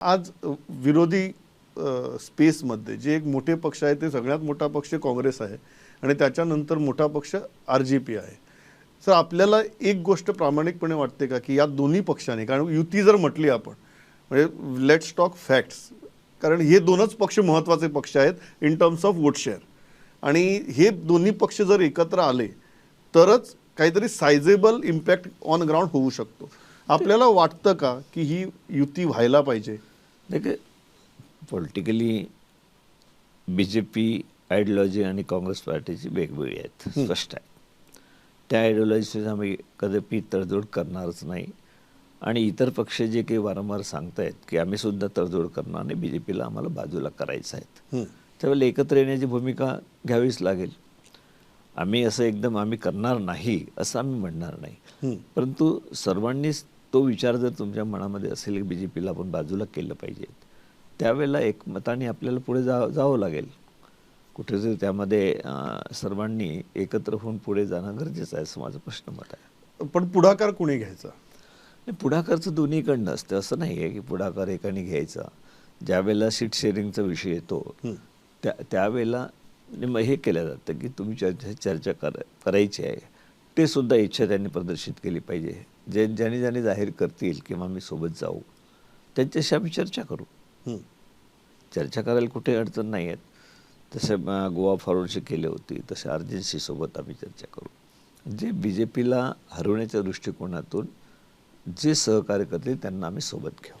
आज विरोधी स्पेसमध्ये जे एक मोठे पक्ष आहे ते सगळ्यात मोठा पक्ष काँग्रेस आहे आणि त्याच्यानंतर मोठा पक्ष RJP आहे. सर आपल्याला एक गोष्ट प्रामाणिकपणे वाटते का की या दोन्ही पक्षांनी, कारण युती जर म्हटली आपण म्हणजे लेट्स टॉक फॅक्ट्स, कारण हे दोनच पक्ष महत्त्वाचे पक्ष आहेत in terms of vote share, आणि हे दोन्ही पक्ष जर एकत्र आले तरच काहीतरी सायझेबल इम्पॅक्ट ऑन ग्राउंड होऊ शकतो. आपल्याला वाटतं का की ही युती व्हायला पाहिजे? देखील पॉलिटिकली BJP आयडिओलॉजी आणि काँग्रेस पार्टीची वेगवेगळी आहेत, स्पष्ट आहे. त्या आयडिओलॉजीशी आम्ही कदापि तडजोड करणारच नाही. आणि इतर पक्ष जे काही वारंवार सांगतायत की आम्ही सुद्धा तडजोड करणार आणि BJPला आम्हाला बाजूला करायचं आहे, त्यावेळेला एकत्र येण्याची भूमिका घ्यावीच लागेल. आम्ही असं एकदम आम्ही करणार नाही असं आम्ही म्हणणार नाही, परंतु सर्वांनीच तो विचार जर तुमच्या मनामध्ये असेल की BJPला आपण बाजूला केलं पाहिजे, त्यावेळेला एकमताने आपल्याला पुढे जावं लागेल. कुठेतरी त्यामध्ये सर्वांनी एकत्र होऊन पुढे जाणं गरजेचं आहे असं माझं प्रश्न मत आहे. पण पुढाकार कोणी घ्यायचा? पुढाकारचं दोन्हीकडनं असतं, असं नाही आहे की पुढाकार एकाने घ्यायचा. ज्यावेळेला सीट शेअरिंगचा विषय येतो त्यावेळेला हे केलं जातं की तुम्ही चर्चा करायची आहे, ते सुद्धा इच्छा त्यांनी प्रदर्शित केली पाहिजे. ज्याने जाहीर करतील किंवा आम्ही सोबत जाऊ त्यांच्याशी आम्ही चर्चा करू. चर्चा करायला कुठे अडचण नाही आहेत. तसे गोवा फॉरवर्डशी केले होती, तसे RJC सोबत आम्ही चर्चा करू. जे BJPला हरवण्याच्या दृष्टिकोनातून जे सहकार्य करतील त्यांना आम्ही सोबत घेऊ.